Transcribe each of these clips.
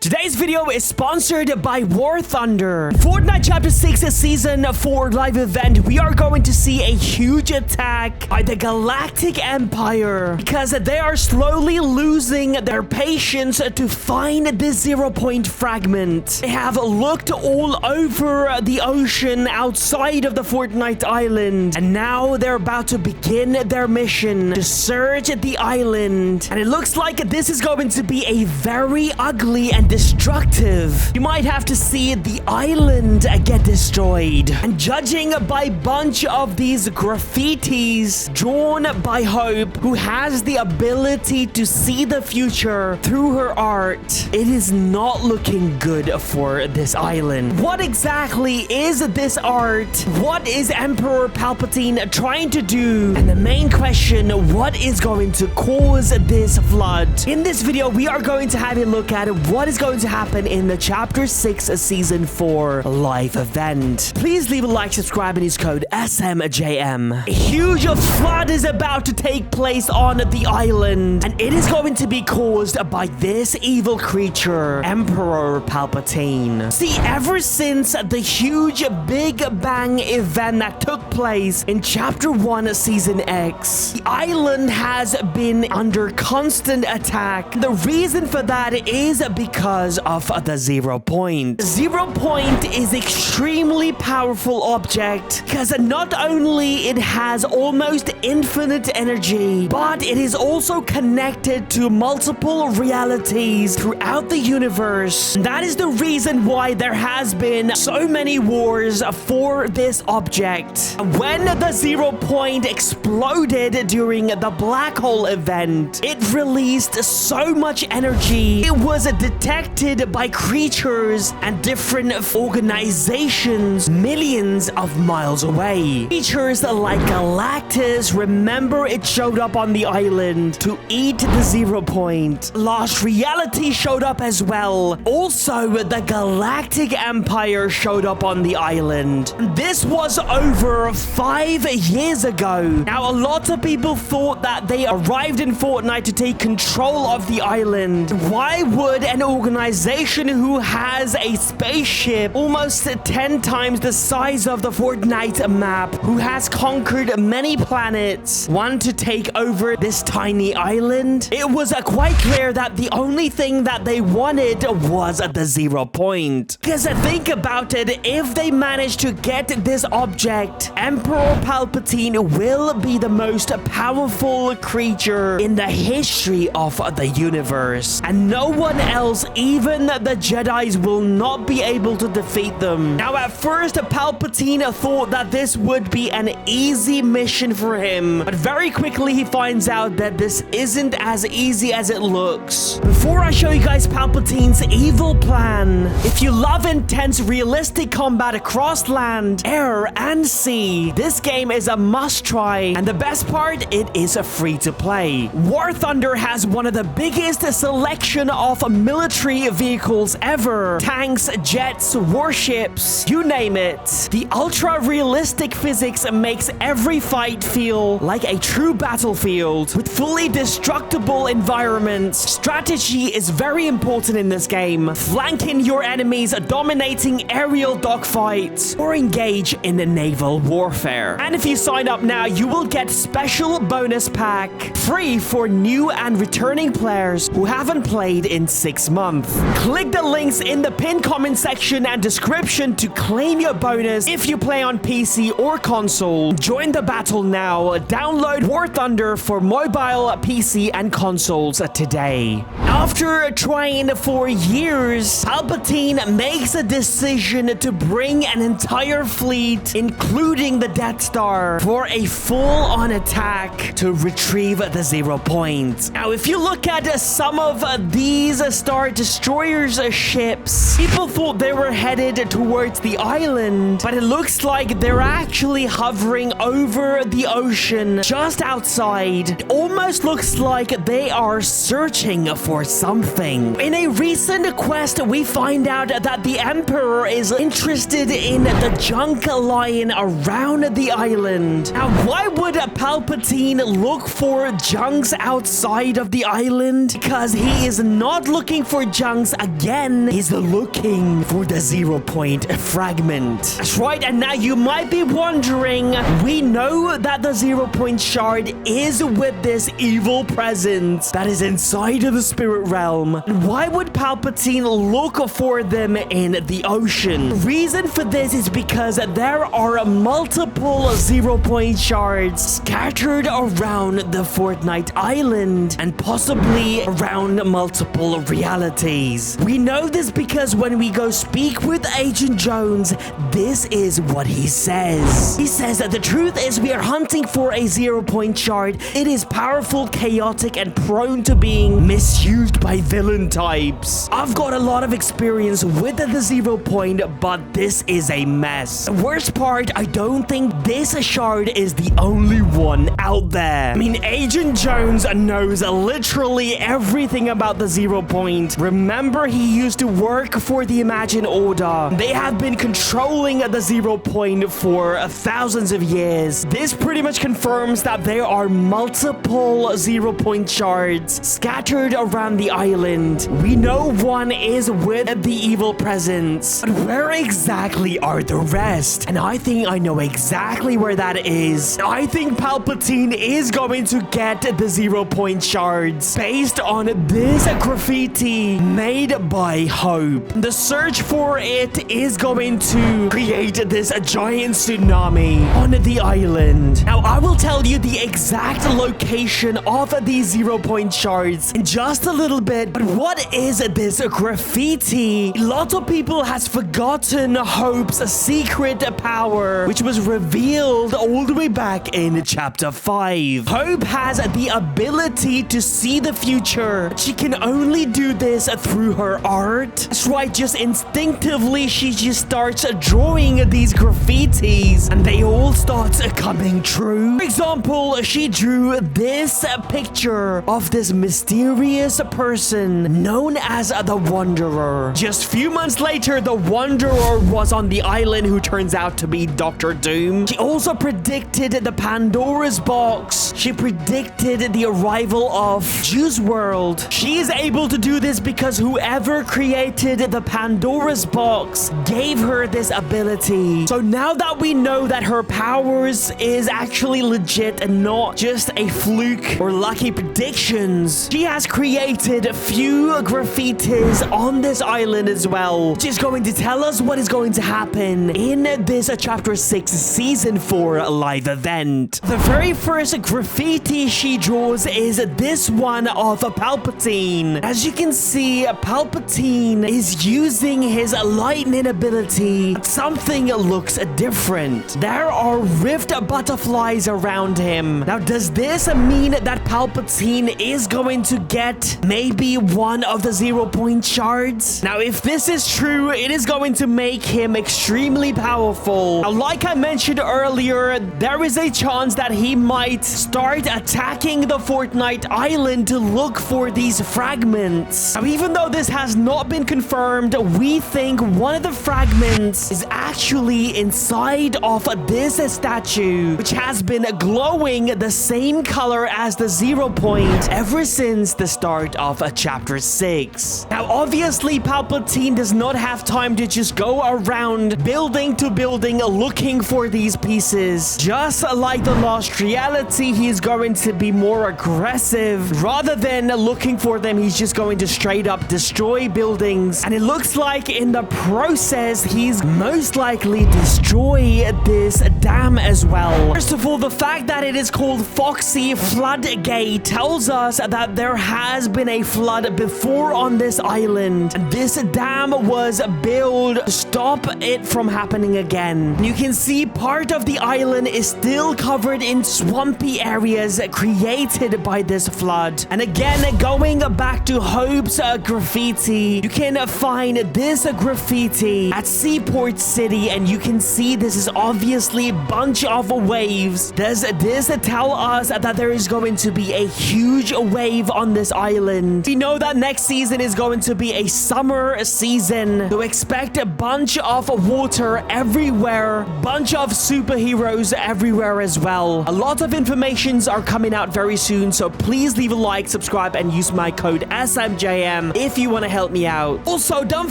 Today's video is sponsored by War Thunder. Fortnite Chapter 6 Season 4 live event, we are going to see a huge attack by the Galactic Empire because they are slowly losing their patience to find this 0-point fragment. They have looked all over the ocean outside of the Fortnite island, and now they're about to begin their mission to search the island. And it looks like this is going to be a very ugly and destructive. You might have to see the island get destroyed. And judging by a bunch of these graffitis drawn by Hope, who has the ability to see the future through her art, it is not looking good for this island. What exactly is this art? What is Emperor Palpatine trying to do? And the main question, what is going to cause this flood? In this video, we are going to have a look at what is going to happen in the Chapter 6 Season 4 live event. Please leave a like, subscribe, and use code SMJM. A huge flood is about to take place on the island, and it is going to be caused by this evil creature, Emperor Palpatine. See, ever since the huge Big Bang event that took place in Chapter 1 Season X, the island has been under constant attack. The reason for that is because of the 0 point. 0 point is extremely powerful object because not only it has almost infinite energy, but it is also connected to multiple realities throughout the universe. That is the reason why there has been so many wars for this object. When the 0 point exploded during the black hole event, it released so much energy. It was detected by creatures and different organizations millions of miles away. Creatures like Galactus, remember, it showed up on the island to eat the 0 point. Lost Reality showed up as well. Also, the Galactic Empire showed up on the island. This was over 5 years ago. Now, a lot of people thought that they arrived in Fortnite to take control of the island. Why would an organization who has a spaceship almost 10 times the size of the Fortnite map, who has conquered many planets, want to take over this tiny island? It was quite clear that the only thing that they wanted was the 0 point. Because think about it, if they manage to get this object, Emperor Palpatine will be the most powerful creature in the history of the universe. And no one else, even the Jedis, will not be able to defeat them. Now, at first, Palpatine thought that this would be an easy mission for him, but very quickly he finds out that this isn't as easy as it looks. Before I show you guys Palpatine's evil plan, if you love intense, realistic combat across land, air, and sea, this game is a must-try, and the best part, it is free to play. War Thunder has one of the biggest selection of military vehicles ever. Tanks, jets, warships, you name it. The ultra-realistic physics makes every fight feel like a true battlefield with fully destructible environments. Strategy is very important in this game. Flanking your enemies, dominating aerial dogfights, or engage in naval warfare. And if you sign up now, you will get special bonus pack free for new and returning players who haven't played in 6 months. Click the links in the pinned comment section and description to claim your bonus if you play on PC or console. Join the battle now. Download War Thunder for mobile, PC, and consoles today. After trying for years, Palpatine makes a decision to bring an entire fleet, including the Death Star, for a full-on attack to retrieve the 0 point. Now, if you look at some of these Star Destroyer's ships, people thought they were headed towards the island, but it looks like they're actually hovering over the ocean just outside. It almost looks like they are searching for something. In a recent quest, we find out that the Emperor is interested in the junk lying around the island. Now, why would Palpatine look for junks outside of the island? Because he is not looking for Junks again is looking for the 0-point fragment. That's right, and now you might be wondering, we know that the 0-point shard is with this evil presence that is inside of the spirit realm. Why would Palpatine look for them in the ocean? The reason for this is because there are multiple 0-point shards scattered around the Fortnite island and possibly around multiple realities. We know this because when we go speak with Agent Jones, this is what he says. He says that the truth is we are hunting for a 0-point shard. It is powerful, chaotic, and prone to being misused by villain types. I've got a lot of experience with the 0-point, but this is a mess. The worst part, I don't think this shard is the only one out there. I mean, Agent Jones knows literally everything about the 0-point. Remember, he used to work for the Imagine Order. They have been controlling the 0-point for thousands of years. This pretty much confirms that there are multiple 0-point shards scattered around the island. We know one is with the evil presence, but where exactly are the rest? And I think I know exactly where that is. I think Palpatine is going to get the 0-point shards based on this graffiti made by Hope. The search for it is going to create this giant tsunami on the island. Now, I will tell you the exact location of these 0-point shards in just a little bit, but what is this graffiti? A lot of people has forgotten Hope's secret power, which was revealed all the way back in chapter 5. Hope has the ability to see the future. She can only do this through her art. That's right, just instinctively she just starts drawing these graffitis and they all start coming true. For example, she drew this picture of this mysterious person known as the Wanderer. Just few months later, the Wanderer was on the island, who turns out to be Dr. Doom. She also predicted the Pandora's box. She predicted the arrival of Juice World. She is able to do this because whoever created the Pandora's box gave her this ability. So now that we know that her powers is actually legit and not just a fluke or lucky predictions, she has created a few graffitis on this island as well, which is going to tell us what is going to happen in this chapter 6 season 4 live event. The very first graffiti she draws is this one of Palpatine. As you can see, Palpatine is using his lightning ability. Something looks different. There are rift butterflies around him. Now, does this mean that Palpatine is going to get maybe one of the 0-point shards? Now, if this is true, it is going to make him extremely powerful. Now, like I mentioned earlier, there is a chance that he might start attacking the Fortnite island to look for these fragments. Now, even though this has not been confirmed, we think one of the fragments is actually inside of this statue, which has been glowing the same color as the 0-point ever since the start of chapter 6. Now, obviously, Palpatine does not have time to just go around building to building looking for these pieces. Just like the Lost Reality, he's going to be more aggressive. Rather than looking for them, he's just going to straight up destroy buildings. And it looks like in the process, he's most likely destroy this dam as well. First of all, the fact that it is called Foxy Floodgate tells us that there has been a flood before on this island. This dam was built to stop it from happening again. You can see part of the island is still covered in swampy areas created by this flood. And again, going back to Hope's graffiti, you can find this graffiti at Seaport City, and you can see this is obviously a bunch of waves. Does this tell us that there is going to be a huge wave on this island? We know that next season is going to be a summer season, so expect a bunch of water everywhere, bunch of superheroes everywhere as well. A lot of informations are coming out very soon, so please leave a like, subscribe, and use my code SMJM them if you want to help me out. Also, don't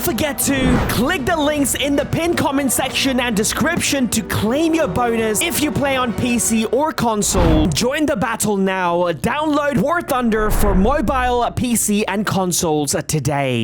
forget to click the links in the pinned comment section and description to claim your bonus if you play on PC or console. Join the battle now. Download War Thunder for mobile, PC, and consoles today.